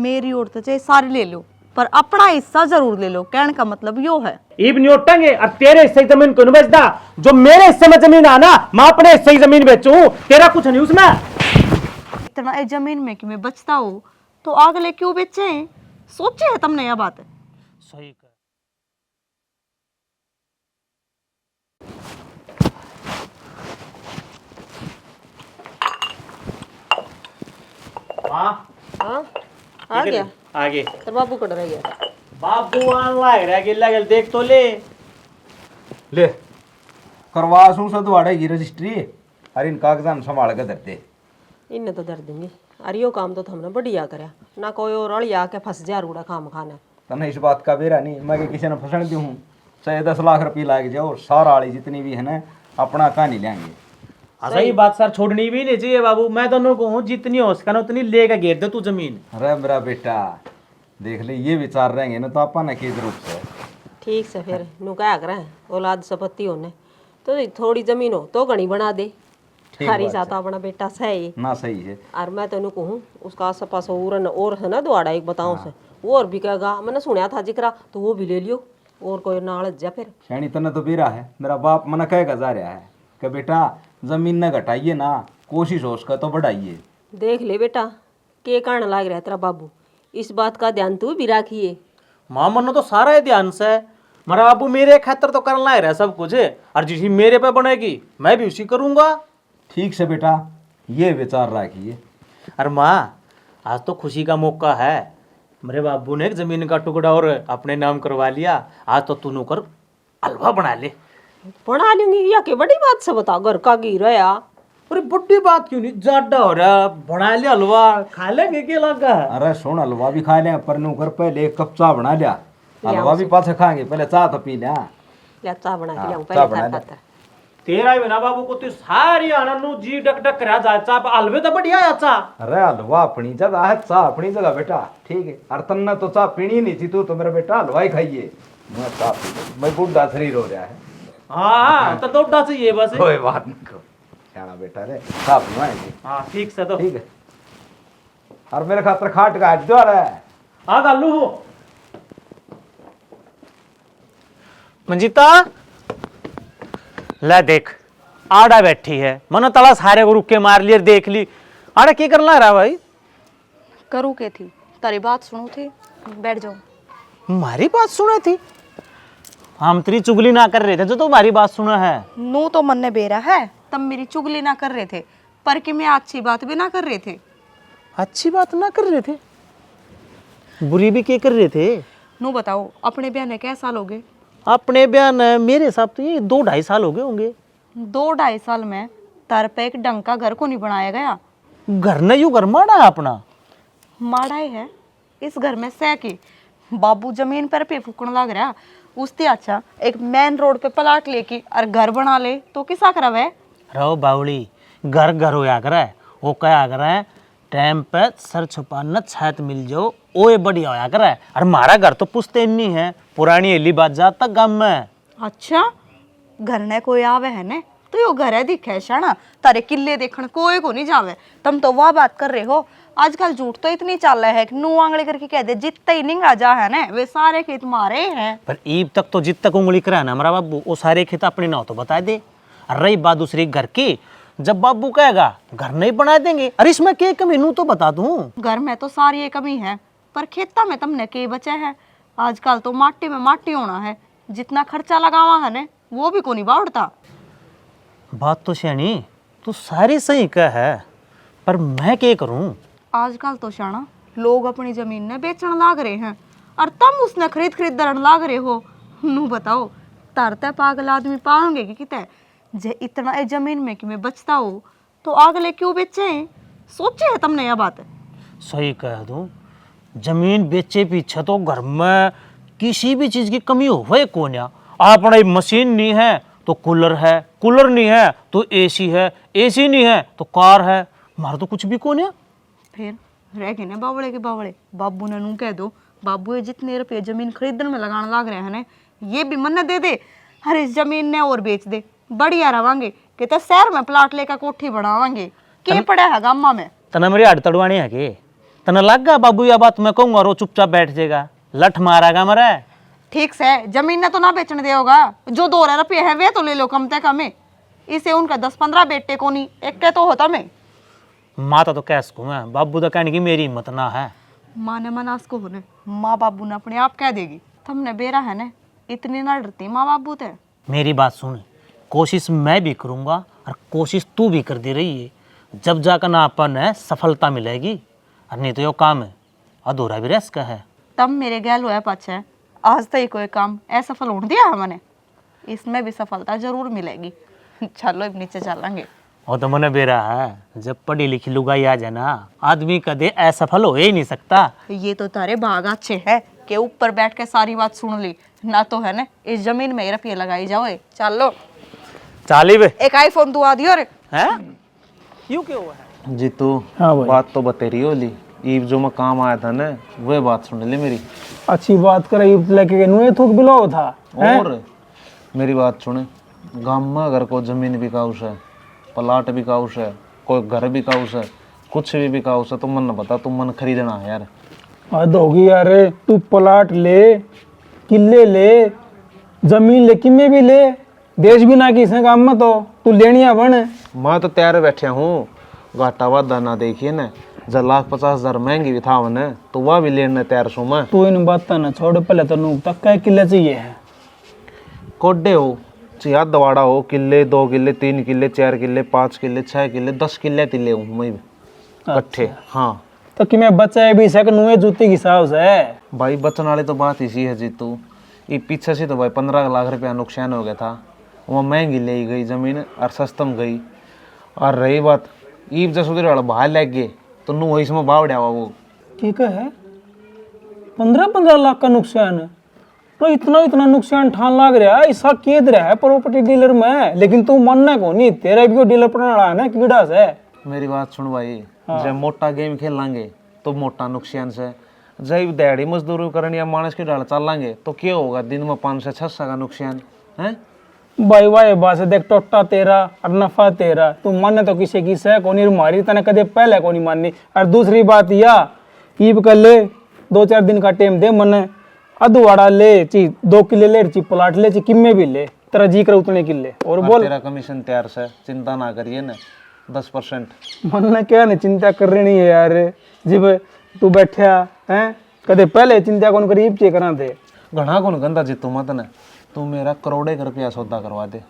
मेरी ओर तो चाहे सारी ले लो, पर अपना हिस्सा जरूर ले लो। कहने का मतलब यो है। इब न्योटेंगे और तेरे हिस्से की जमीन को नहीं बेचता। जो मेरे हिस्से में जमीन आना, मैं अपने हिस्से की जमीन बेचूं, तेरा कुछ नहीं उसमें। इतना ए जमीन में कि मैं बचता हो तो अगले क्यों बेचे? सोचे है तुमने यह बात? सही कर। हाँ हाँ आ गया। आगे तेरे बाबू कट रह गया। बाबू आन लाग रहा गिल्ला गिल देख तो ले करवा सूं सदवाड़े की रजिस्ट्री और इन कागजात संभाल के धरते। इन्हें तो दर देंगे। अरे यो काम तो हमने बढ़िया करया ना, कोई और अड़ी आके फंस जा रूड़ा खाम खाना। तने इस बात का बेरा नहीं, मैं किसी ने फंसण दी हूँ। चाहे 10 लाख रुपये लाग जाओ, सारा वाली जितनी भी है ना अपना कहानी लेंगे। सही बात सर, छोड़नी भी नहीं चाहिए बाबू। मैं दोनों को हूँ, जितनी हो सके ना उतनी लेकर घेर दे तू जमीन। अरे मेरा बेटा देख ले, ये विचार रहेंगे ना तो आपा न किस रूप से ठीक से फिर नू क्या करें, औलाद संपत्ति होने तो थोड़ी जमीन हो तो घनी बना दे। हरी साथ अपना बेटा सही ना सही है। और मैं तेन कहूँ उसका आस पास और है ना द्वाड़ा एक बताऊँ से वो और भी कहेगा। मैंने सुना था जिक्रा तो वो भी ले लियो और कोई नाल जा। फिर शैनी तने तो बेरा है, मेरा बाप मना कहेगा जा रहा है कि बेटा जमीन न घटाइए ना, कोशिश हो उसका तो बढ़ाइए। देख ले बेटा के कारण लाग रहा है तेरा बाबू, इस बात का ध्यान तू भी रखिए। माँ मनो तो सारा ही ध्यान से है। मेरा बाबू मेरे खातर तो करना ही रहा सब कुछ, और जिसी मेरे पे बनेगी मैं भी उसी करूंगा। ठीक से बेटा ये विचार रखिए। अरे माँ आज तो खुशी का मौका है, मेरे बाबू ने एक जमीन का टुकड़ा और अपने नाम करवा लिया। आज तो तू नौकर हलवा बना ले। बना लूंगी या के बड़ी बात से बता, घर का गिर या। अरे बड़ी बात क्यों नहीं, ज्यादा हो रहा, बना लिया हलवा, खा लेंगे क्या लगा। अरे सुन, हलवा भी खा लिया, पर नौकर पहले एक कप चाह बना लिया, हलवा भी पाछे खाएंगे, पहले चाह तो पी लिया। या चाह बना के लाऊं चाह पहले बना खा ले। खाता। तेरा ही बिना बाबू को तो सारी आनंद जी डक डक करा जा। चाह हलवे तो बढ़िया है चाह। अरे हलवा अपनी जगह है, चाह अपनी जगह बेटा, ठीक है। और तन्ने तो चाह पीनी नहीं थी, तू तो मेरा बेटा हलवा ही खाइए। मैं चाह पी लूं, मैं बुढ़ा शरीर हो रहा है। हाँ तो दौड़ा चाहिए बस। कोई बात नहीं करो, सियाना बेटा रे, चाह पीवाएंगे। हाँ ठीक से तो ठीक है। और मेरे खातर खाट का हट द्वार है। हाँ गालू हो मंजिता ले देख आड़ा बैठी है, मनो तला सारे को रुक के मार लिया। देख ली आड़ा क्या करना रहा भाई। करूँ के थी, तारी बात सुनू थी, बैठ जाओ। हमारी बात सुना थी? हम तेरी चुगली ना कर रहे थे जो तुम्हारी बात सुना है। नू तो मन ने बेरा है, तब मेरी चुगली ना कर रहे थे, पर कि मैं अच्छी बात भी ना कर रहे थे। अच्छी बात ना कर रहे थे, बुरी भी क्या कर रहे थे? नू बताओ, अपने ब्याह ने क्या साल हो गए? अपने बयान मेरे हिसाब तो ये 2-2.5 साल हो गए होंगे। 2-2.5 साल में तार पे एक ढंग का घर को नहीं बनाया गया। घर ने यू घर माड़ा है अपना। माड़ा ही है, इस घर में सह की बाबू जमीन पर पे फूकने लग रहा, उससे अच्छा एक मेन रोड पे प्लाट लेके और घर बना ले तो किसा कर रहे? रहो बावली, घर घर होया करे, वो क्या करे टाइम पे सर छुपाना छात मिल जाओ, ओए बढ़िया होया करे। और हमारा घर तो पुश्ते नहीं है, पुरानी एली बात जात तक गाँव में। अच्छा घर ने कोई आवे है ने तो यो घर है दिखे शाना, तारे किले देखण कोई को नहीं जावे। तुम तो वह बात कर रहे हो, आजकल झूठ तो इतनी चाल है कि नू आंगली करके कह दे जितने ही निंगा जा है ना वे सारे खेत मारे हैं। पर ईब तक तो जित तक उंगली करा ना हमारा बाबू, वो सारे खेत अपने नाव तो बता दे। और रही बात दूसरी घर की, जब बाबू कहेगा घर नहीं बना देंगे, अरे इसमें क्या कमी नू तो बता दूं। घर में तो सारी ये कमी है, पर खेता में तुमने के बचे है। आजकल तो माटी में माटी होना है, जितना खर्चा लगावा है ने वो भी को नहीं बावड़ता। बात तो श्यानी तू सारी सही कह है, पर मैं क्या करूं? आजकल तो शाना लोग अपनी जमीन ने बेचने लाग रहे हैं और तुम उसने खरीद खरीद दरण लाग रहे हो। नू बताओ तरते पागल आदमी पाओगे कि कितने जे इतना ए जमीन में कि मैं बचता हो तो अगले क्यों बेचे? सोचे है तुमने यह बात? सही कह दूं, जमीन बेचे पीछे तो घर में किसी भी चीज की कमी हो कौन या। अपना मशीन नहीं है तो कूलर है, कूलर नहीं है तो एसी है, एसी नहीं है तो कार है, हमारा तो कुछ भी कौन या। फिर रह गए ना बावड़े के बावड़े। बाबू ने नू कह दो बाबू ये जितने रुपये जमीन खरीदने में लगाने लग रहे हैं ना ये भी मन दे दे, हर इस जमीन ने और बेच दे, बढ़िया रवांगे कि तो शहर में प्लाट लेकर कोठी बनावांगे। के पड़ा है गामा में तना मेरी हड़ तड़वानी है के तना लग गया बाबू या बात मैं कहूंगा रो चुपचाप बैठ जाएगा, लठ मारेगा मरे। ठीक से जमीन ने तो ना बेचने दे होगा, जो 2 रुपये है वे तो ले लो कम से कम। इसे उनका 10-15 बेटे को नहीं, एक के तो होता मैं। माता तो कैस को मैं बाबू तो कहने की मेरी हिम्मत ना है। माँ ने मना उसको होने, माँ बाबू ने अपने आप कह देगी। तुमने बेरा है ना, इतनी ना डरती माँ बाबू ते। मेरी बात सुन, कोशिश मैं भी करूंगा और कोशिश तू भी करती रही है, जब जाकर ना अपन है सफलता मिलेगी, और नहीं तो यो काम है अधूरा भी रह है। तब मेरे गैल हुआ पाछे आज तक कोई काम असफल होने दिया है मैंने, इसमें भी सफलता जरूर मिलेगी। चलो अब नीचे चलेंगे। वो तो मैंने बेरा है, जब पढ़ी लिखी लुगाई आ जाए ना, आदमी कदे असफल हो ही नहीं सकता। ये तो तारे भाग अच्छे है कि ऊपर बैठ के सारी बात सुन ली, ना तो है ना इस जमीन में ही रुपये लगाई जाओ। चलो चाली बे एक आईफोन तू आ दियो रे। हैं यू क्यों हुआ है? जीतू हाँ भाई। बात तो बतेरी होली, ईब जो मैं काम आया था ना वह बात सुन ले मेरी। अच्छी बात करे लेके नुए थूक बिलो था हैं? और मेरी बात सुने, गांव में अगर कोई जमीन बिकाउस है, प्लाट बिकाउस है, कोई घर बिकाउस है, कुछ भी बिकाउस है, तो मन न बता तुम मन खरीदना है यार। हद होगी यार, तू प्लाट ले, किले ले, जमीन ले, किमे भी ले, देश भी ना किसे काम में तो तू लेनिया बन। मैं तो तैयार बैठा हूँ, घाटा वादा ना देखिए ना, जब 1,50,000 महंगी भी था मैंने तो वह भी लेने तैयार सू मैं। तू इन बात ना छोड़, पहले तो नूक तक का किले चाहिए है। कोडे हो चिया दवाड़ा हो, किले 2 किले 3 किले 4 किले 5 किले 6 किले 10 किले तिले हूँ मैं इकट्ठे। हाँ तो कि मैं बच्चा भी सक नुए जूती की साउस है भाई, बचन वाली तो बात इसी है जीतू। ये पीछे से तो भाई 15 लाख रुपया नुकसान हो गया था, वो महंगी ले गई जमीन और सस्तम गई। और रही बात ईब जस उधर वाला बाहर लग गए तो नु वही समय भाव डावा वो। ठीक है, 15-15 लाख का नुकसान है, तो इतना नुकसान ठान लाग रहा है, ऐसा केद रहा है प्रॉपर्टी डीलर में। लेकिन तू मानना को नहीं, तेरा भी डीलर पढ़ने वाला है ना कीड़ा से। मेरी बात सुन भाई, जब मोटा गेम खेल लांगे तो मोटा नुकसान से, जब दिहाड़ी मजदूरी करनी या मानस की डाल चल लांगे तो क्या होगा, दिन में 5 से 6 का नुकसान है। भाई वाह बात है, देख टोटा तेरा और नफा तेरा, तू माने तो किसी की से कोनी मारी तने कदे पहले कोनी माननी। और दूसरी बात या ईब कर ले, 2-4 दिन का टाइम दे मने, अधवाड़ा ले ची 2 किले ले ची प्लाट ले ची किम्मे भी ले, तेरा जी कर उतने किले और बोल। तेरा कमीशन तैयार से, चिंता ना करिए ना, 10%। मन ने क्या नहीं चिंता कर रही है यार, जब तू बैठा है कदे पहले चिंता कौन करीब चे करा थे। घना कौन गंदा जीतू मत न, तू मेरा करोड़े का रुपया सौदा करवा दे,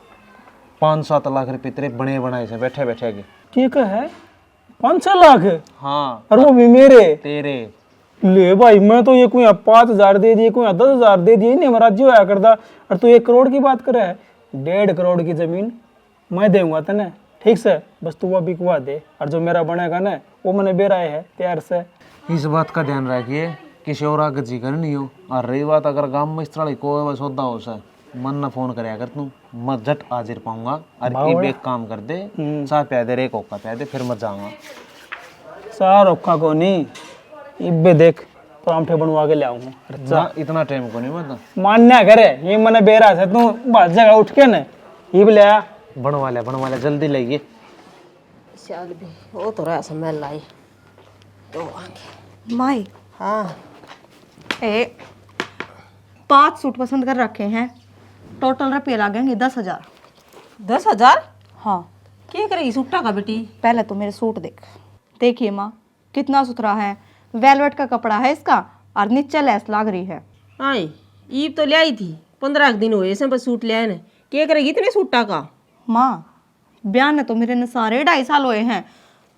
5-7 लाख रुपये तेरे बने बनाए से बैठे बैठे के। ठीक है, 5-6 लाख? हाँ और वो भी मेरे तेरे। ले भाई, मैं तो ये कोई 5,000 दे दिए, कोई 10,000 दे दिए, नहीं हमारा जो आया करता। और तू 1 करोड़ की बात करे है, 1.5 करोड़ की जमीन मैं दूंगा तने, ठीक से, बस तू वो बिकवा दे, और जो मेरा बनेगा ना वो मैंने बेराए है तैयार से। इस बात का ध्यान रखिए किसी और आगे जिक्र नहीं हो। और रही बात अगर गांव में इस तरह कोई सौदा हो सा, मन ना फोन करे अगर तू, मैं झट हाजिर पाऊंगा। और ये एक काम कर दे, चाह प्या दे, एक ओका प्या दे, फिर मत जाऊंगा। सार औखा को नहीं, इब्बे देख परांठे बनवा के ले आऊंगा। ना इतना टाइम को नहीं मतलब मान्या करे, ये मैंने बेरा से तू बात जगह उठ के न इब ले आ। बनवा ले जल्दी लाइए। चल भी वो तो रहा स्मेल आई तो आगे। माई हाँ 5 सूट पसंद कर रखे हैं, टोटल रुपये लगेंगे 10,000। 10,000? हाँ, क्या करेगी सूटा का बेटी? पहले तो मेरे सूट देखिए माँ कितना सुथरा है, वेलवेट का कपड़ा है इसका, और नीचे लेस लग रही है। आई ईब तो ले आई थी, 15 दिन हुए ऐसे बस सूट ले आए ना। क्या करेगी इतने सूटा का? माँ ब्याह ने तो मेरे ने सारे 2.5 साल हुए हैं,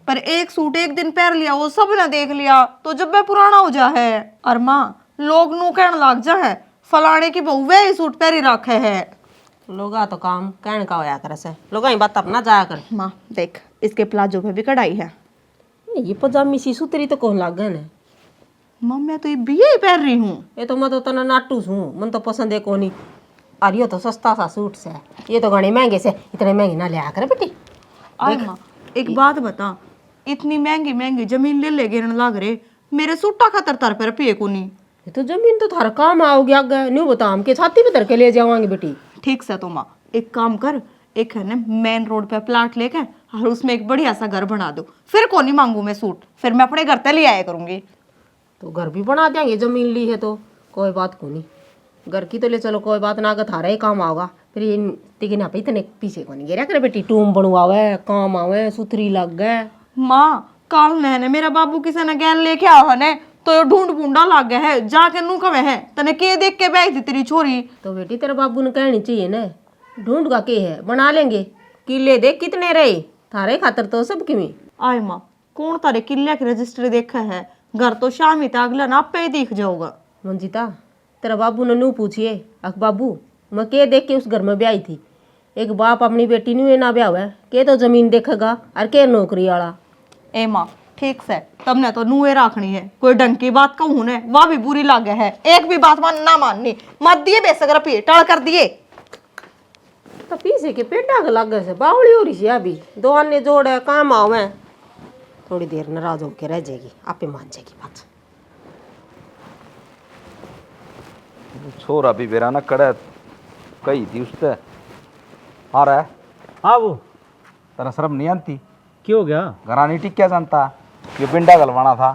पर एक सूट एक दिन पहन लिया, वो सब ने देख लिया तो जब वह पुराना हो जा है। और माँ लोग नू कहने लग जा है, फलाने की बहू वही सूट पहरी रखे है। लोगा तो काम कहने का होया करे से, लोगा ही बात अपना जाया कर। माँ देख, इसके प्लाजो पे भी कढ़ाई है। ये पजामी सी सुतरी तो कौन लाग गए ना। माँ मैं तो ये बीए ही पहन रही हूँ। ये तो मैं तो तना नाटूस हूँ, मन तो पसंद है कोनी। और ये तो सस्ता सा सूट से, ये तो घने महंगे से, इतने महंगे ना लिया करे बेटी। अरे माँ एक बात बता, इतनी महंगी महंगी जमीन ले गिरने लग रहे, मेरे सूटा खातर तर पे रुपये को नहीं। ये तो जमीन तो थारा काम आओगे आगे, नहीं बता हम के छाती पे धर के ले जावांगे बेटी। ठीक से तो माँ एक काम कर, एक है ना मेन रोड पे प्लाट लेके और उसमें एक बढ़िया सा घर बना दो, फिर कौन नहीं मांगू मैं सूट, फिर मैं अपने घर तक ले आया करूंगी। तो घर भी बना देंगे, जमीन ली है तो कोई बात को नहीं। घर की तो ले चलो, कोई बात ना, थारा ही काम आओगा। फिर ये तिगना पे इतने पीछे को नहीं गिरा करे बेटी, टूम बनवावे, काम आवे, सुथरी लग गए। माँ काल ने मेरा बाबू किसी ने गैल लेके आओ ने तो यो ढूंढ बूंडा लाग गया है, जाके नू कवे है तने के देख के बैठ थी तेरी छोरी। तो बेटी तेरे बाबू ने कहनी चाहिए ना, ढूंढ का के है, बना लेंगे। किले देख कितने रहे थारे खातर तो सब किमी। आय माँ कौन तारे किले की रजिस्ट्री देखा है, घर तो शाम ही तक अगला ना पे ही दिख जाओगा। मंजिता तेरा बाबू ने नू पूछिए, अख बाबू मैं के देख के उस घर में ब्याही थी। एक बाप अपनी बेटी न्यू ना ब्याह है के तो जमीन देखेगा और के नौकरी वाला। ए माँ ठीक से तमने तो नुए रखनी है, कोई ढंग की बात कहूँ ने वह भी बुरी लागे है, एक भी बात मान ना माननी मत दिए बेसगर पे टल कर दिए। तो पीछे के पेटा के लग से बावली हो रही है अभी, दो अन्य जोड़ है काम आवे, थोड़ी देर नाराज होके रह जाएगी, आपे मान जाएगी बात। छोरा भी बेरा ना कड़े कही थी उससे आ रहा है। हाँ वो तेरा शर्म नहीं आती? क्या हो गया? घरानी टिक क्या जानता, ये पिंडा गलवाना था।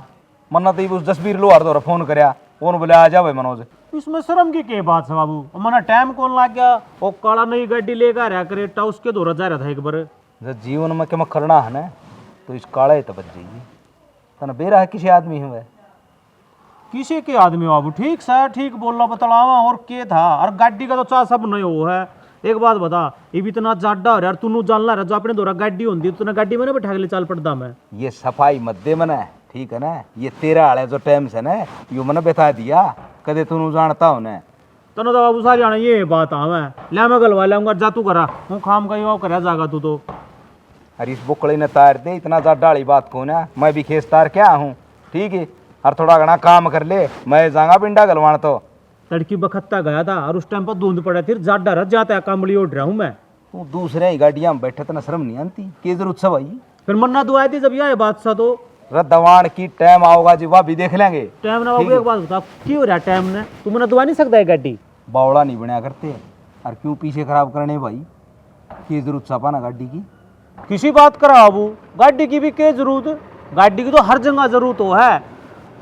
मन्ना तो उस जसबीर लोहार दौरा फोन करया, कौन बोले आ जा भाई मनोज। इसमें शर्म की क्या बात है बाबू, मना टाइम कौन लग गया, वो काला नई गाड़ी लेकर रहा करे टा उसके दौरा जा रहा था एक बार। जब जीवन में क्या करना है ना तो इस काले तो बच जाएगी। तना बेरा है किसी आदमी हुआ किसी के आदमी बाबू, ठीक सर ठीक बोल रहा बतलावा और के था, और गाड़ी का तो चाह सब नहीं हो है। एक बात बता, ये भी इतना जाडा हो रहा है, तू जानला रहा जो अपने दौरा गाड़ी होती तो गाड़ी में ना बैठा के ले चल पड़ता मैं। ये सफाई मत दे मना, ठीक है ना। ये तेरा आले जो टाइम से ना यू मैंने बता दिया, कदे तू जानता हो ना। तनो तो बाबू सारी आना ये बात आवे ले मैं गलवा लाऊंगा, जा तू करा हूँ खाम का युवा करा जागा तू तो। अरे इस बुकड़ी ने तार दे, इतना जाडा वाली बात को ना, मैं भी खेस तार क्या हूँ, ठीक है। और थोड़ा घना काम कर ले, मैं जाऊंगा पिंडा गलवान। तो तड़की बखत्ता गया था और उस टाइम पर धुंध पड़ा फिर जाडा रह जाता है, कामड़ी उठ रहा हूँ मैं। तू दूसरे ही गाड़ियां में बैठे तो शर्म नहीं आती कि जरूरत सब आई। फिर मन्ना दुआई थी जब यह बात सा तो दवाण की टाइम आओगा जी, वह भी देख लेंगे। टाइम ना बाबू एक बात बता क्यों हो रहा टाइम ने, तू मैंने दुआ नहीं सकता है गाड़ी बावड़ा नहीं बनया करते, और क्यों पीछे खराब करने भाई, की जरूरत सपा ना गाड़ी की। किसी बात करा बाबू, गाड़ी की भी क्या जरूरत, गाड़ी की तो हर जगह जरूरत हो है।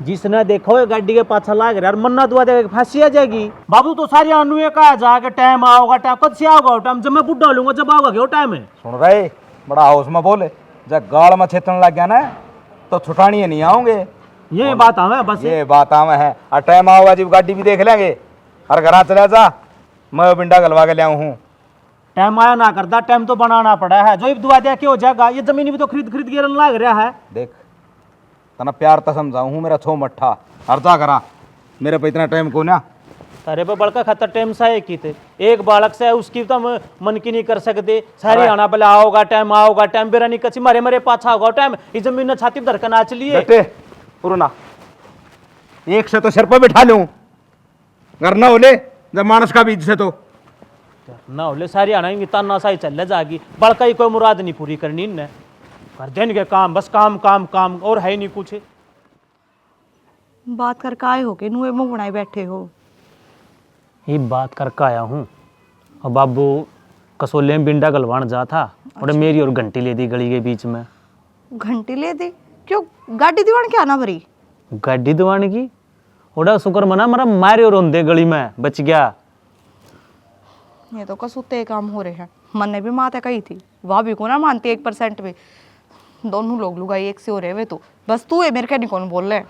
जिसने देखो ये गाड़ी के पाछा लाग रहा है, मन्ना दुआ देगा फांसी आ जाएगी बाबू। तो सारी अनुए कहा जाके टाइम आओगा, टाइम कद से आओगा टाइम, जब मैं बुढ़ा लूंगा जब आओगा क्यों टाइम है। सुन रहे बड़ा हाउस में बोले, जब गाड़ में छेतन लग गया ना तो छुटानी नहीं आओगे। ये बात आवे बस, ये बात आवे है। और टाइम आओगा जी गाड़ी भी देख लेंगे, और घर चला जा, मैं बिंडा गलवा के ले आऊँ हूँ। टाइम आया ना करता, टाइम तो बनाना पड़ा है, जो दुआ दिया क्या हो जाएगा। ये जमीन भी तो खरीद खरीद के लाग रहा है। देख तना प्यार तो समझाऊँ हूँ, मेरा छो मट्ठा अर्जा करा, मेरे पे इतना टाइम को ना। तारे पे बड़का खतर टाइम सा एक ही थे, एक बालक से उसकी तो हम मन की नहीं कर सकते। सारी आना पहले आओगा टाइम बेरा नहीं कची मरे मरे पाछा होगा टाइम, इस जमीन ने छाती धरकर नाच लिए। बेटे पुरना एक से तो सिर पर बैठा लूं, घर ना होले जब मानस का बीज से तो ना होले सारी आना ही ताना सा ही चल जागी, बड़का ही कोई मुराद नहीं पूरी करनी ने, कर देंगे काम बस, काम काम काम और है ही नहीं कुछ। बात कर काय हो के नुए मुंह बनाए बैठे हो। ये बात करके आया हूँ, और बाबू कसोले में बिंडा गलवान जा था, और मेरी और घंटी ले दी गली के बीच में। घंटी ले दी क्यों, गाड़ी दीवान क्या ना भरी गाड़ी दीवान की ओडा शुक्र मना मरा मारे और रोंदे गली में बच गया। ये तो कसूते काम हो रहे हैं, मन ने भी माता कही थी, वह भी को ना मानती 1% भी, दोनों लोग लुगाई एक से हो रहे वे तो बस तू है मेरे क्या नहीं कौन बोल रहे।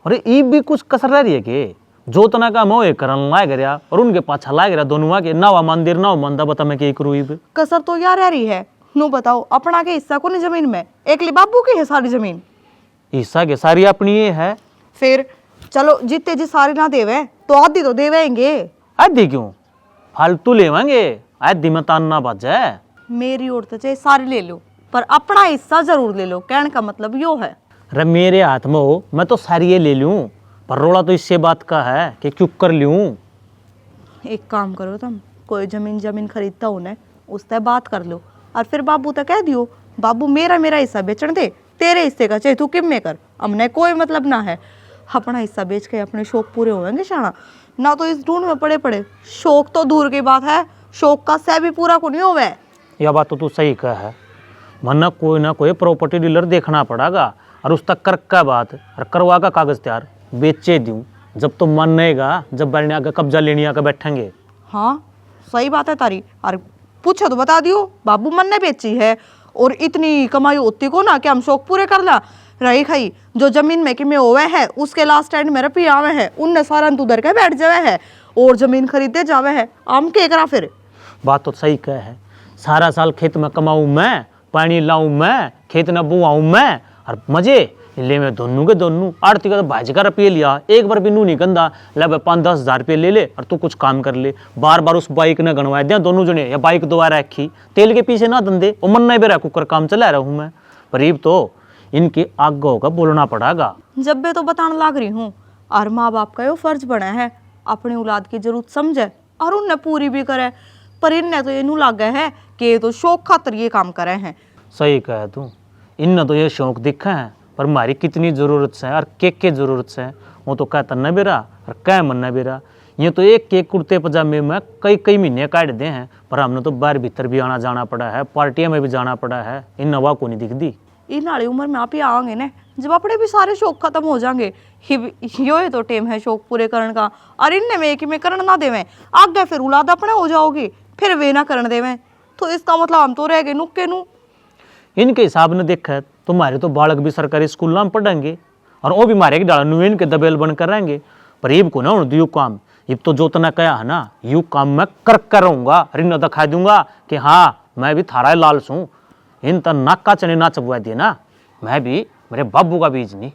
अरे ई भी कुछ कसर रही है के जो तना का मोह करन लाग गया और उनके पाछा लाग गया दोनों के नावा मंदिर नाव मंदा बता मैं के करूँ। ई कसर तो यार रही है, नू बताओ अपना के हिस्सा को नहीं जमीन में, एक ले बाबू की है सारी जमीन, हिस्सा के सारी अपनी ये है। फिर चलो जितने जी सारे ना देवे तो आधी तो देवेंगे। आधी क्यों फालतू लेवांगे, आधी में तान ना बच जाए। मेरी ओर तो चाहे सारे ले लो पर अपना हिस्सा जरूर ले लो, कहने का मतलब यो है। अरे मेरे हाथ में हो मैं तो सारी ये ले लूं, पर रोड़ा तो इससे बात का है कि क्यों कर लूं। एक काम करो तुम, कोई जमीन खरीदता हो ना उससे बात कर लो, और फिर बाबू तक कह दियो बाबू मेरा हिस्सा बेचने दे, तेरे हिस्से का चाहे तू किम में कर, हमने कोई मतलब ना है। अपना हिस्सा बेच के अपने शौक पूरे होंगे शाना, ना तो इस ढूंढ में पड़े पड़े। शौक तो दूर की बात है, शौक का सह भी पूरा को नहीं होवे। यह बात तो तू सही कह है, वरना कोई ना कोई प्रॉपर्टी डीलर देखना पड़ेगा और उस तक कर का बात और करवा का कागज तैयार बेचे दूं जब तो मन रहेगा, जब बैठने आगे कब्जा लेने आके बैठेंगे। हाँ सही बात है तारी। और पूछो तो बता दियो, बाबू मन ने बेची है और इतनी कमाई होती को ना कि हम शौक पूरे कर ला। रही खाई जो जमीन में कि में होवे है उसके लास्ट एंड में रुपये आवे है, उनने सारा तू उधर के बैठ जावे है और जमीन खरीदे जावे है। आम के करा फिर। बात तो सही कह है, सारा साल खेत में कमाऊं मैं, पानी लाऊं मैं, खेत न बुआऊं मैं और मजे ले में दोनों के दोनों। आरती का तो भाजी का रुपये लिया, एक बार भी नू नहीं गंदा ले 5-10 हज़ार रुपये ले ले और तू कुछ काम कर ले। बार बार उस बाइक ने गणवाया दिया दोनों जने, या बाइक दोबारा रखी तेल के पीछे ना धंधे वो मन नहीं बेरा कुकर काम चला रहा हूँ मैं। पर तो इनके आगे होगा बोलना पड़ेगा। जब मैं तो बताने लाग रही हूँ और माँ बाप का यो फर्ज बना है अपनी औलाद की जरूरत समझे और उनने पूरी भी करे। पर इनने तो ये नू लागे है कि ये तो शौक खातर ये काम करे हैं। सही कह तू, इन तो ये शौक दिखा है पर हमारी कितनी ज़रूरत से और के ज़रूरत से वो तो कहता न बेरा और कह मन न बेरा। ये तो एक कुर्ते पजामे में कई महीने काट दे हैं, पर हमने तो बाहर भीतर भी आना जाना पड़ा है, पार्टियां में भी जाना पड़ा है। इन नवा को नहीं दिखती। इन वाली उम्र में आप ही आवांगे ना जब अपने भी सारे शौक खत्म हो जाएंगे। यो तो टेम है शौक पूरे करने का और इनने में कि मैं करना ना देवें आगे फिर औलाद अपने हो जाओगी फिर वे ना करने देवें तो इसका मतलब हम तो रह गए नुक्के नू। इनके हिसाब ने देखा है तुम्हारे तो बालक भी सरकारी स्कूल में पढ़ेंगे और वो भी मारे डाला नुवेन के दबेल बन कर रहेंगे। पर इब को ना यू काम इब तो जो तना कहा है ना यू काम मैं कर रहूंगा, रिन दिखा दूंगा कि हाँ मैं भी थारा लाल सूँ। इन तो नाका चने ना चबुआ दिए ना, मैं भी मेरे बाबू का बीज नहीं।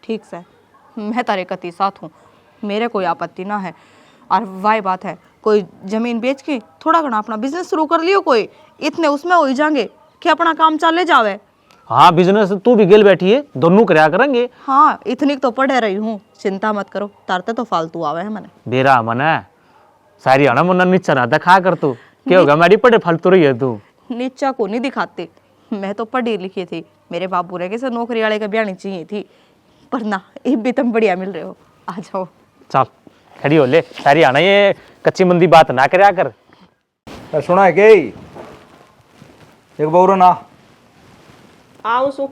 ठीक से मैं तारे कति साथ हूँ, मेरे कोई आपत्ति ना है। और वाही बात है कोई जमीन बेच के थोड़ा घना अपना बिजनेस शुरू कर लियो, कोई इतने उसमें हो ही जाएंगे कि अपना काम चले जावे। हाँ बिजनेस तू भी गेल बैठी है, दोनों कराया करेंगे। हाँ इतनी तो पढ़े रही हूँ, चिंता मत करो, तारते तो फालतू आवे है मैंने। बेरा मना सारी आना मुन्ना नीचा ना दिखा कर तू क्या होगा मेरी पढ़े फालतू रही है तू। नीचा को नहीं दिखाते, मैं तो पढ़ी लिखी थी, मेरे बाबू रे कैसे नौकरी वाले का ब्याह चाहिए थी। पर ना ये भी तुम बढ़िया मिल रहे हो, आ जाओ। चल खड़ी हो ले, सारी आना ये कच्ची मंदी बात ना करया कर। सुना है के एक बहुरो ना आऊँ सु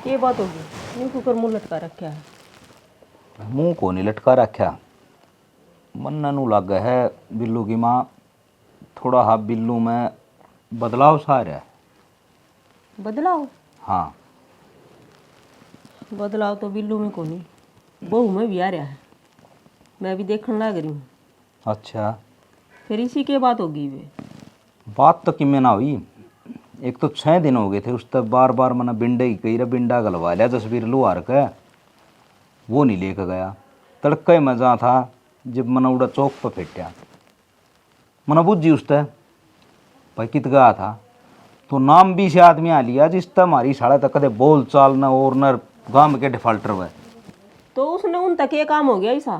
ये बात होगी यूं कुकर मुंह लटका रखा है। मुंह को नहीं लटका रखा, मन्ना नू लग है बिल्लू की माँ थोड़ा हा बिल्लू में बदलाव सा रहा है। बदलाव? हाँ बदलाव तो बिल्लू में को नहीं, बहू में भी आ रहा है, मैं भी देखने लग रही हूँ। अच्छा फिर इसी के बात होगी वे। बात तो किमें ना हुई, एक तो 6 दिन हो गए थे उस तक बार बार मना बिंडे ही कही रहा, बिंडा गलवा लिया तस्वीर लुहार का, वो नहीं लेकर गया। तड़का ही मजा था जब मना उड़ा चौक पर फेंटा, मना बुझी उस तक भाई कित गया था तो नाम भी से आदमी आ लिया जिस तक हमारी साढ़े तक कदे बोल चाल न और न गांव के डिफाल्टर हुए। तो उसने उन तक ये काम हो गया ऐसा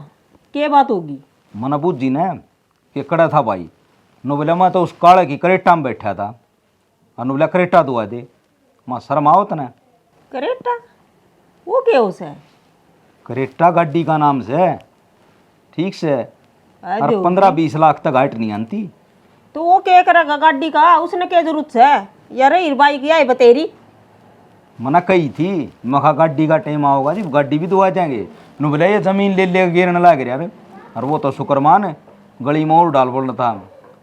क्या बात होगी? मना बुझी ने कि कड़ा था भाई नो बोला मैं तो उस काले की करेटा में बैठा था और नो बोला करेटा दुआ दे, माँ शर्म आओ तना। करेटा वो क्या उसे? करेटा गाड़ी का नाम से ठीक से और 15-20 लाख तक हाइट नहीं आती। तो वो क्या करेगा गाड़ी का, उसने क्या जरूरत है यार? बाई की आई बतेरी मना कही थी मखा गाड़ी का टाइम आओगा जी गाड़ी भी दुआ जाएंगे। नु बोला ये जमीन ले ले गिरने लग रहा है और वो तो शुक्रमान है गली में और डाल बोलना था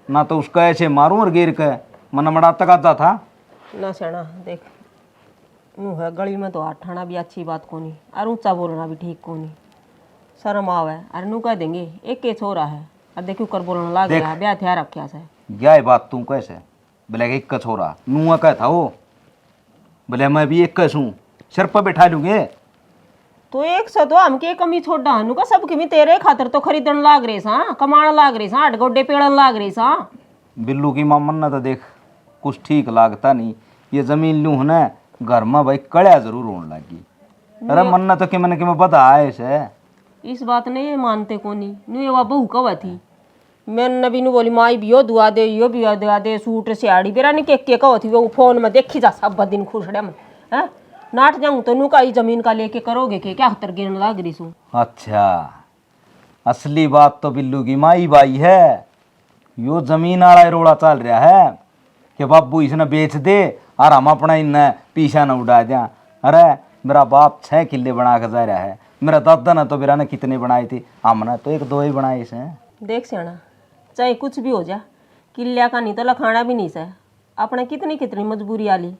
ना, तो उसका ऐसे मारूं और गिर के मना मड़ा तक आता था ना। सेना देख यूँ है गली में तो हाथ ठाना भी अच्छी बात को नहीं और ऊंचा बोलना भी ठीक को नहीं, शर्म आवे। अरे नू कह देंगे एक के छोरा है और देखो कर बोलने लग गया ब्याह थे रखा से यह बात तू कैसे बोले एक का छोरा नुआ का था वो बोले मैं भी एक कैसूँ सिर पर बैठा लूँगे। तो एक सौ तो हम के कमी छोड़ा हनु का सब किमी तेरे खातर तो खरीदन लाग रही सा, कमाण लाग रही सा, गोड्डे पेड़न लाग रही सा। बिल्लू की माँ मन्ना तो देख कुछ ठीक लागता नहीं, ये जमीन लूँ ना घर में भाई कड़िया जरूर होने लगी। अरे मन्ना तो कि मैंने कि मैं बता आए से इस बात ने ये मानते को नहीं नु ये बहू कवा थी मैंने नबी नु बोली माई भी यो दुआ दे यो भी दुआ दे सूट सियाड़ी बेरा नहीं के कहो थी वो फोन में देखी जा सब दिन खुश रहे हैं। नाट जाऊं तो नू का ही जमीन का लेके करोगे के क्या हतर गिरने लग रही सू। अच्छा, असली बात तो बिल्लू की माई बाई है। यो जमीन वाला ही रोड़ा चल रहा है कि बाबू इसने बेच दे और हम अपना इन्हें पीछा न उड़ा दिया। अरे मेरा बाप 6 किले बना के जा रहा है, मेरा दादा ने तो मेरा ने कितने बनाए थे, हमने तो 1-2 ही बनाए से। देख सियाना, चाहे कुछ भी हो जा, किले का नहीं तो लखाना भी नहीं सह। अपने कितनी कितनी मजबूरी आली,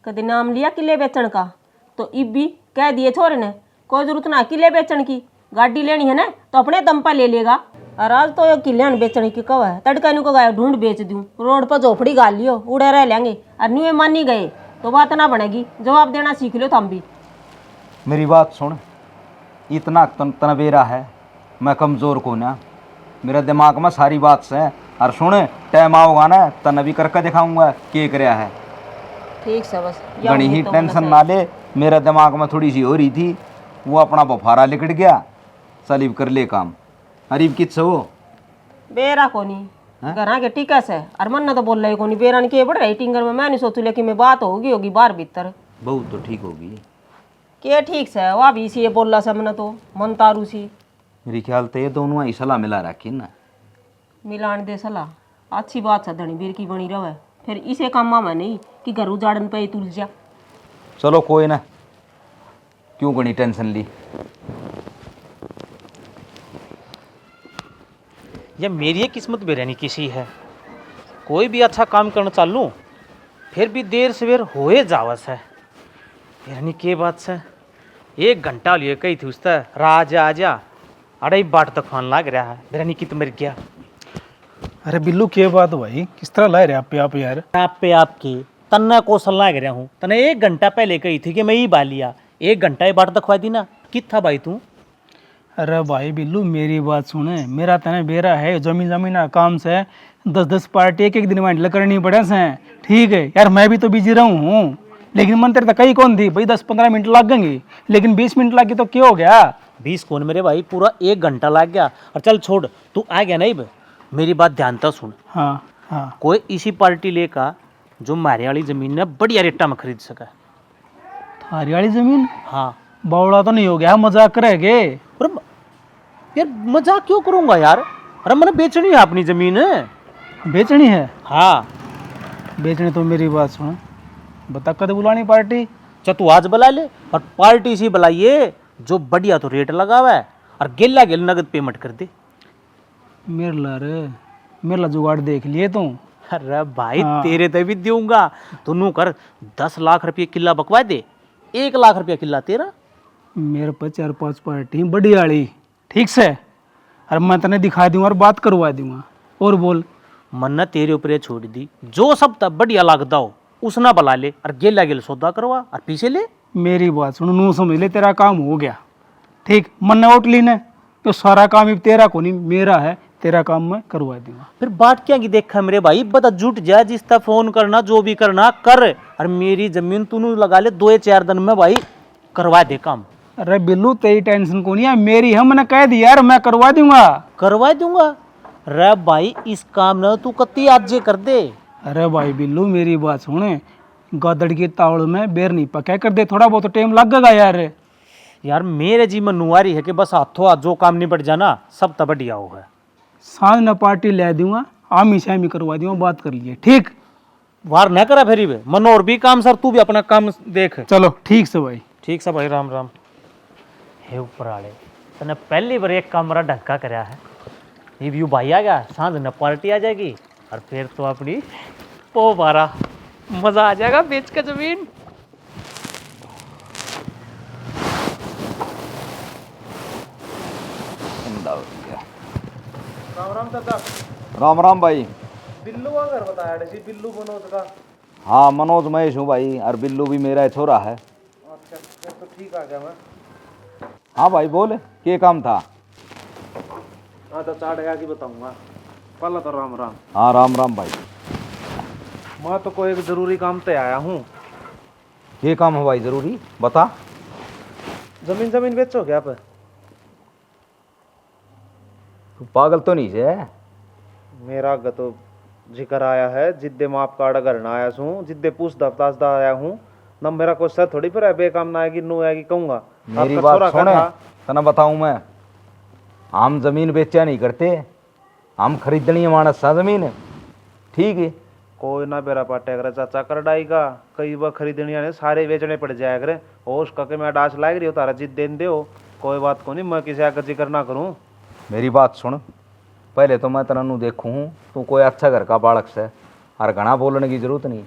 कभी नाम लिया किले बेचण का तो इब भी कह दिए छोरे ने कोई जरूरत ना किले बेचण की, गाड़ी लेनी है ना तो अपने दम पर ले लेगा। और आज तो ये किले बेचने की कव है, तड़का नु को गाय ढूंढ बेच दूं, रोड पर झोपड़ी गाल लियो उड़े रह लेंगे। और न्यू मान नहीं गए तो बात ना बनेगी, जवाब देना सीख लो थम भी। मेरी बात सुन, इतना तनबेरा है, मैं कमज़ोर को ना, मेरे दिमाग में सारी बात से। और सुन, टाइम आओगा ना तन भी करके दिखाऊंगा के करया है। ठीक से बस घनी ही टेंशन ना ले, मेरे दिमाग में थोड़ी सी हो रही थी, वो अपना बफारा लिकट गया, सलीब कर ले काम। अरीब किस हो बेरा कोनी घर के टिकस है और मन तो बोल रही कोनी बेरा के बढ़ रही टिंगर में। मैं नहीं सोचू लेकिन मैं बात होगी बाहर भीतर बहू तो ठीक होगी के ठीक से वह भी इसी बोल से मन तो मन तारू सी मेरी ख्याल तो ये दोनों ही सलाह मिला रखी ना। मिलान दे सलाह अच्छी बात है, धनी बीर की बनी रहे फिर इसे काम में नहीं कि घर उजाड़न पे तुल जा। चलो कोई ना, क्यों घनी टेंशन ली। या मेरी ये किस्मत बेरहनी किसी है, कोई भी अच्छा काम करना चालू फिर भी देर सवेर होए जावस है। बेरहनी के बात से 1 घंटा लिए कही थी उससे राजा आजा अरे बाट तक खान लाग रहा है। बेरहनी की तो मर गया। अरे बिल्लू क्या बात हो भाई, किस तरह लाए रहे आप यार। आप पे आपके तन्ना कौशल लाग रहा हूँ, तने 1 घंटा पहले कही थी कि मैं ही बालिया 1 घंटा ये बाट तक खवा दी ना, कित था भाई तू। अरे भाई बिल्लू मेरी बात सुने, मेरा तने बेरा है जमीन का काम से 10-10 पार्टी एक दिन में हैंडल करनी पड़े से। ठीक है यार, मैं भी तो बिजी रहूँ हूँ, लेकिन मन तेरे तक कहीं कौन थी भाई, 10-15 मिनट लगेंगे, लेकिन 20 मिनट लगे तो क्या हो गया। 20 कौन मेरे भाई, पूरा 1 घंटा लग गया। और चल छोड़, तू आ गया नहीं बे, मेरी बात ध्यान तो सुन। हाँ हाँ, कोई इसी पार्टी लेकर जो मारे वाली जमीन ने बढ़िया रेटा में खरीद सका। थारी वाली जमीन हाँ बावड़ा तो नहीं हो गया, मजाक करेगे। अरे यार मजाक क्यों करूंगा यार, अरे मैंने बेचनी है अपनी जमीन। बेचनी है? हाँ बेचनी तो मेरी बात सुन, बता कद बुलानी पार्टी। चल तू आज बुला ले, और पार्टी इसी बुलाइए जो बढ़िया तो रेट लगावा है और गेला गेल नगद पेमेंट कर दे। मेरे ला जुगाड़ देख लिए तू। अरे भाई तेरे तो भी दूंगा, तू कर 10 लाख रुपये किला बकवा दे, 1 लाख रुपया किला तेरा। मेरे पर 4-5 पार्टी बढ़िया वाली, ठीक से, और मैं तने दिखा दूंगा और बात करवा दूंगा। और बोल। मन ने तेरे ऊपर छोड़ दी, जो सब तब बढ़िया लगता हो उसना बुला ले और गेला गेल सौदा करवा और पीछे ले। मेरी बात सुन, नू समझ ले, तेरा काम हो गया ठीक। मन ने वोट ली ने तो सारा काम ही तेरा को नहीं मेरा है, तेरा काम मैं करवा दूंगा। फिर बात क्या की देखा मेरे भाई, बता जुट जा, जिस तरह फोन करना जो भी करना कर, और मेरी जमीन तू लगा ले 2-4 दिन में भाई करवा दे काम। अरे बिल्लू तेरी टेंशन को नहीं है, मेरी है, मैंने कह दिया यार मैं करवा दूंगा। करवा दूंगा। रे भाई इस काम ने तू कत्ती आज कर दे। अरे भाई बिल्लू मेरी बात सुने, गदड़ की तावड़ में बेर नहीं पका कर दे, थोड़ा बहुत टाइम लगेगा यार। यार मेरे जी में नुआरी है कि बस हाथों हाथ जो काम निपट जाना सब तब बढ़िया हो है। सांझ न पार्टी ले दूंगा, आमी शामी करवा दूंगा, बात कर लिए ठीक। वार न करा फिर भी मन, और भी काम सर, तू भी अपना काम देख। चलो ठीक से भाई। ठीक से भाई, राम राम। हे ऊपर आले तने पहली बार एक काम बड़ा ढक्का कराया है, ये व्यू भाई आ गया, सांझ न पार्टी आ जाएगी और फिर तो अपनी पो बारा मजा आ जाएगा बेच का जमीन। राम राम दादा। राम राम भाई। बिल्लू का घर बताया थे, बिल्लू मनोज का। हाँ मनोज महेश हूँ भाई, और बिल्लू भी मेरा छोरा है। अच्छा फिर तो ठीक आ गया मैं। हाँ भाई बोल, क्या काम था। हाँ तो चाट गया कि बताऊंगा, पहला तो राम राम। हाँ राम राम भाई। मैं तो कोई एक जरूरी काम पे आया हूँ। क्या काम है भाई, जरूरी बता। जमीन बेचो क्या पे? तू पागल तो नहीं है? मेरा आगे तो जिक्र आया है, जिद्दे माप कार्ड घर ना आया हूँ, जिद्दे पूछ दफ्तार आया हूँ, ना मेरा कोई सर थोड़ी फिर है बेकाम ना आएगी नो आएगी कहूंगा। मेरी आपका बात छोरा सुने, का था। तना बताऊं मैं, हम जमीन बेचा नहीं करते, हम खरीदनी है मानस सा जमीन, ठीक है। कोई ना बेरा पाटे करे चाचा कर डाईगा, कई बार खरीदनी ने सारे बेचने पड़ जाया करे। और उसका के मैं डांस लाग रही हो तारा जिद देन दे हो, कोई बात को नहीं, मैं किसी आगे जिक्र ना करूं। मेरी बात सुन, पहले तो मैं तेरा नु देखूं तू कोई अच्छा घर का बालक से, और घना बोलने की जरूरत नहीं,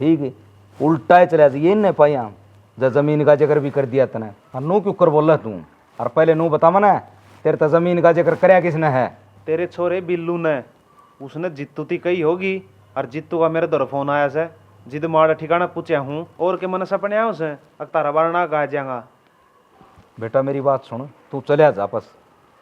ठीक है। उल्टा ही चला ये नहीं पाया जब जमीन का जिक्र भी कर दिया तने, और नू क्यों कर बोल तू, और पहले नू बता मना तेरे तो जमीन का जिक्र करया किसने है? तेरे छोरे बिल्लू ने, उसने जित्तू ती कही होगी, और जित्तू का मेरे दर फोन आया से, जिद माड़ा ठिकाना पूछा हूँ और के मन सपने आया उसे तारा बारना गा जाएगा। बेटा मेरी बात सुन, तू चले जा बस,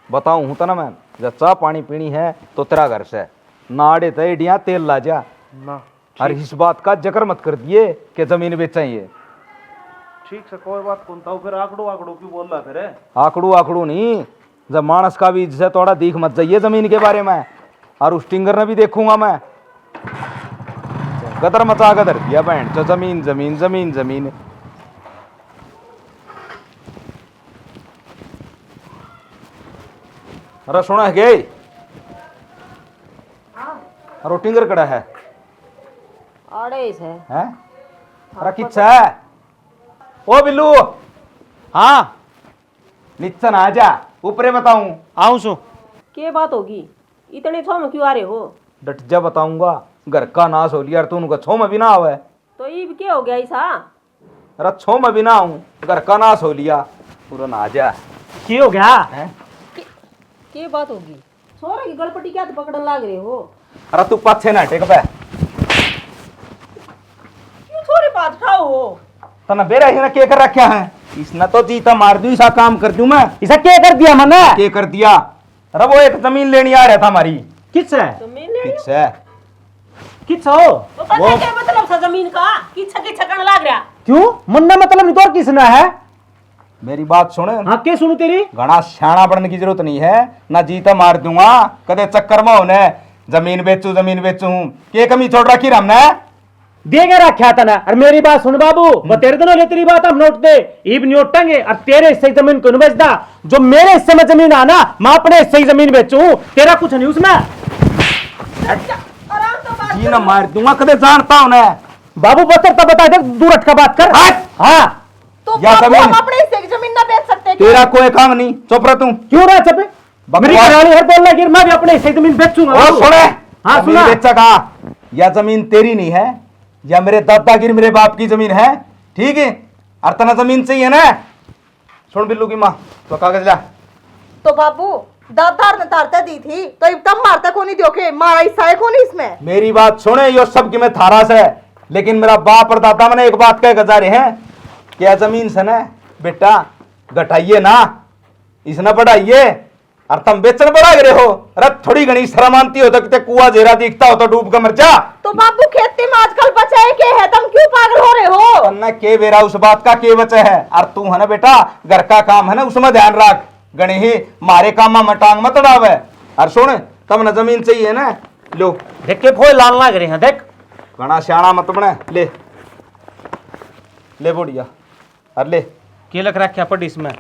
बताऊं हूँ तो ना मैं, जब चाह पानी पीनी है तो तेरा घर से, नाड़े तैडिया तेल ला जा, ना और इस बात का जिक्र मत कर दिए कि जमीन बेचाइए। ठीक से कोई बात कौन था, फिर आकड़ो आकड़ो क्यों बोल रहा फिर? आकड़ू आकड़ू नहीं, जब मानस का भी इज्जत थोड़ा दीख मत जाइए जमीन के बारे में, और उस टिंगर ने भी देखूंगा मैं, गदर मचा गदर दिया बहन तो जमीन जमीन जमीन जमीन। अरे सुना है गई, अरे टिंगर कड़ा है आड़े से हैं? अरे किच्छा है ओ बिल्लू, हाँ नीचे ना आ जा, ऊपरे बताऊं। आऊँ सु। के बात होगी, इतने थो में क्यों आ रहे हो? डट जा बताऊंगा, घर का नाश हो लिया, तू उनका छो में भी ना आवे। तो ये क्या हो गया ऐसा? अरे छो में भी ना आऊं, घर का नाश हो लिया, पूरा ना आ जा। की हो गया? हैं? के बात होगी, छोरे की गलपटी क्या तो पकड़न लाग रहे हो? अरे तू पाछे ना टेक पे, क्यों छोरे पास उठाओ हो? तना बेरा ही के कर रखा है, इसने तो जीता मार दूं, ऐसा काम कर दूं मैं। इसे क्या कर दिया मैंने? के कर दिया? अरे वो एक जमीन लेनी आ रहा था हमारी। किससे? जमीन ले ठीक से किस हो? तो पता क्या मतलब था जमीन का? किच्छा किच्छा करने लाग रहा? क्यों मन्ना मतलब नहीं तो किसना है? मेरी बात सुन, हाँ के सुनू तेरी? घना सियाना बनने की जरूरत नहीं है, ना जीता मार दूंगा कदे चक्कर में होने जमीन बेचू के कमी छोड़ रखी हमने। देगा रखा था ना। और मेरी बात सुन बाबू, वो तेरे दोनों ले तेरी बात हम नोट दे, इब नोटेंगे और तेरे हिस्से की जमीन को नहीं बेचता, जो मेरे हिस्से में जमीन आना मैं अपने हिस्से की जमीन बेचूं, तेरा कुछ नहीं उसमें। आराम तो बात जी ना मार दूंगा कदे जानता हूं ना। बाबू बता बता दे, दूर हट का बात कर। हाँ तो या बाबू जमीन- हम अपने हिस्से की जमीन ना बेच सकते क्या? तेरा कोई काम नहीं, चुप रह तू। क्यों रहा छपे? मेरी बकवास। घरवाली हर बोल रहा है कि मैं भी अपने हिस्से की जमीन बेचूंगा। और बाबू। सुने, हाँ जमीन सुना। बेचा कहा, या जमीन तेरी नहीं है, या मेरे दादागिरी मेरे बाप की जमीन है, ठीक है। और तना जमीन चाहिए ना, सुन बिल्लू की माँ, तो कागज ला। तो बाबू दादार ने तारता दी थी, तो अब तब मारता को नहीं दियो के मारा हिस्सा है को नहीं इसमें? मेरी बात सुने, यो सब की मैं थारा से, लेकिन मेरा बाप और दादा मैंने एक बात कह गुजारे हैं, क्या जमीन से ना बेटा घटाइए ना, इसने बढ़ाइए, और तुम बेचन बढ़ा गए हो। अरे थोड़ी घनी शर्म आती हो तो कितने कुआ जेरा दिखता हो तो डूब कर मर जा। तो बाबू खेती में आजकल बचाए के है, तुम क्यों पागल हो रहे हो? तन्ना के बेरा उस बात का के बचे है, और तू है ना बेटा घर का काम है ना उसमें ध्यान रख, गणी ही मारे काम में टांग मत डावे। और सुन, तब ना जमीन चाहिए ना, लो देख के फोय लाल लग रहे हैं, देख घना सियाना मत बने, ले बुढ़िया, और ले के लग रखा पड़ी इसमें,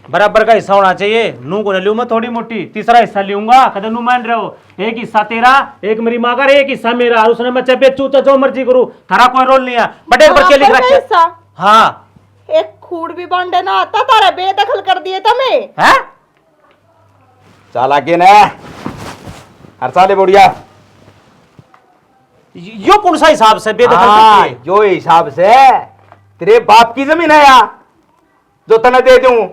बराबर का हिस्सा होना चाहिए। नू को लूँ मैं थोड़ी मोटी, तीसरा हिस्सा लूंगा, कदम नू मान रहे हो, एक हिस्सा तेरा, एक मेरी माँ का, एक हिस्सा मेरा, और उसने मैं बेचू तो जो मर्जी करूँ, थारा कोई रोल नहीं है। बड़े वहाँ बच्चे लिख पर का रखे। हिस्सा? हाँ एक खूड़ भी बांटे ना आता, तारा बेदखल कर दिए तुम्हें। है चाल आगे ना, और चाले बुढ़िया। यो कौन सा हिसाब से बेदखल हाँ, करती है? जो हिसाब से तेरे बाप की जमीन है यार, जो तने दे दूं,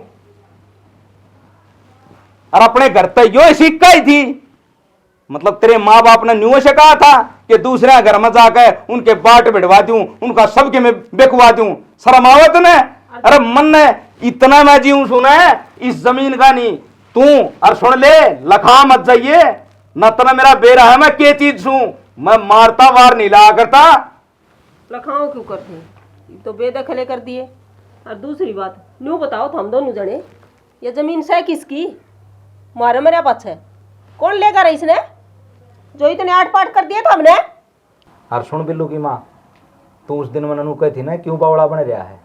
और अपने घर तक यो सिक्का ही थी, मतलब तेरे माँ बाप ने न्यू से कहा था कि दूसरे घर में जाकर उनके बाट बिड़वा दूं, उनका सबके में बेकवा दूं, शर्म आवे तने? अरे मन ने इतना मैं जीऊं सुना है इस जमीन का नहीं तू, और सुन ले लखा मत जाइए, न तना मेरा बेरा है मैं के चीज छू, मैं मारता वार नहीं लगा करता। लखाओ क्यों करते हैं? ये तो बेदखले कर दिए। और दूसरी बात, न्यू बताओ तो हम दोनों जने, ये जमीन से किसकी? मारे मेरे पास है, कौन लेकर इसने जो इतने आट पाट कर दिए था हमने? और सुन बिल्लू की माँ, तो उस दिन मैंने कही थी ना क्यों बावड़ा बन रहा है,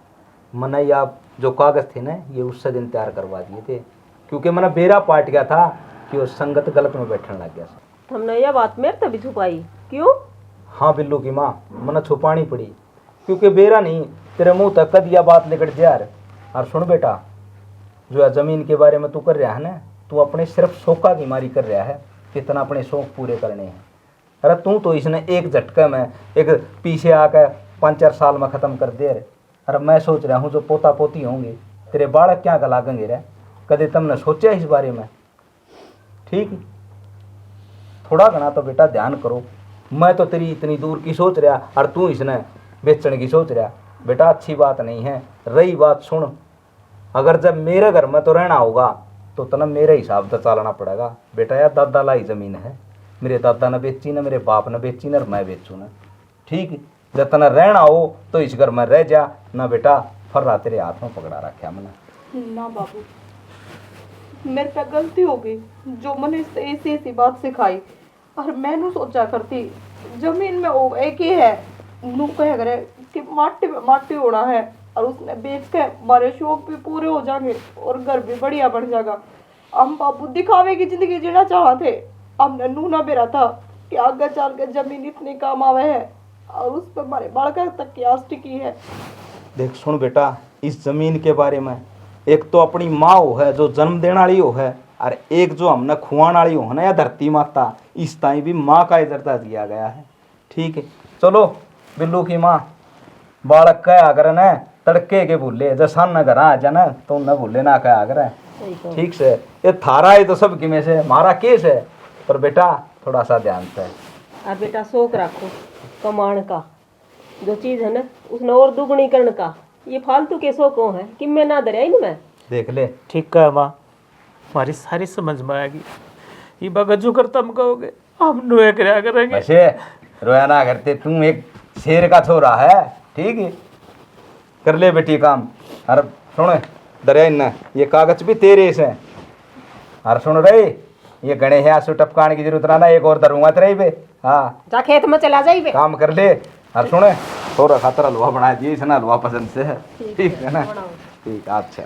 मैंने या जो कागज थे ना ये उससे दिन तैयार करवा दिए थे, क्योंकि मैंने बेरा पाट गया था कि वो संगत गलत में बैठने लग गया। हमने यह बात मेरे तभी छुपाई क्यों? हाँ बिल्लू की माँ, मैंने छुपानी पड़ी क्योंकि बेरा नहीं तेरे मुंह तक कद यह बात निकट जा यार। और सुन बेटा, जो है जमीन के बारे में तू कर रहा है ना, तू अपने सिर्फ शौका की मारी कर रहा है, कितना अपने शौक पूरे करने हैं। अरे तू तो इसने एक झटके में एक पीछे आकर 5-4 साल में ख़त्म कर दे। अरे मैं सोच रहा हूँ जो पोता पोती होंगे तेरे बालक क्या लागेंगे रे, कदे तुमने सोचा इस बारे में? ठीक, थोड़ा घना तो बेटा ध्यान करो। मैं तो तेरी इतनी दूर की सोच रहा और तू इसने बेचने की सोच रहा, बेटा अच्छी बात नहीं है। रही बात सुन, अगर जब मेरे घर में तो रहना होगा तो तना मेरे हिसाब से चलना पड़ेगा। बेटा यार दादा लाई जमीन है, मेरे दादा ने बेची ना, मेरे बाप ने बेची ना, और मैं बेचूँ ना। ठीक, जब तना रहना हो तो इस घर में रह जा ना बेटा, फर्रा तेरे हाथ में पकड़ा रखा मैंने। ना बाबू, मेरे पे गलती हो गई जो मैंने ऐसी ऐसी बात सिखाई। और मैंने सोचा करती जमीन में वो एक ही है, नू कह करे कि माटी में माटी होना है, और उसने बेच के हमारे शौक भी पूरे हो जाएंगे और घर भी बढ़िया बन जाएगा। हम बाबू दिखावे की जिंदगी जीना चाहते, हमने नू ना बेरा था कि आगे चल के जमीन इतनी काम आवे है और उस पर हमारे बालक तक की आस टिकी है। देख सुन बेटा, इस जमीन के बारे में एक तो अपनी माँ हो है जो जन्म देने वाली हो है, और एक जो हमने खुआने वाली हो ना या धरती माता, इस ताई भी माँ का दर्जा दिया गया है। ठीक है, चलो बिल्लू की माँ, बालक कह अगर न तड़के के भूले जैसा न घर आ जाना तो न भूले ना कह अगर। ठीक से ये थारा है तो सब कि में से हमारा केस है, पर बेटा थोड़ा सा ध्यान से। और बेटा शौक रखो कमाण का, जो चीज है ना उसने और दुगनी करने का। ये फालतू के शौकों है कि मैं ना दरिया इन में देख ले। ठीक है माँ, हमारी सारी समझ में आएगी। ये बगत जो करता हम कहोगे हम नुए क्या करेंगे। वैसे रोया ना करते, तुम एक शेर का छोरा है। ठीक है, कर ले बेटी काम। अरे सुन दरिया न, ये कागज भी तेरे से। अरे सुन रही, ये गणे है आंसू टपकाने की जरूरत ना, एक और धरूंगा तेरे पे। हाँ जा खेत में चला जाइए। काम कर ले। अरे सुन थोड़ा खातर हलवा बना दिए, इसने हलवा पसंद से है। ठीक है ना? ठीक, अच्छा।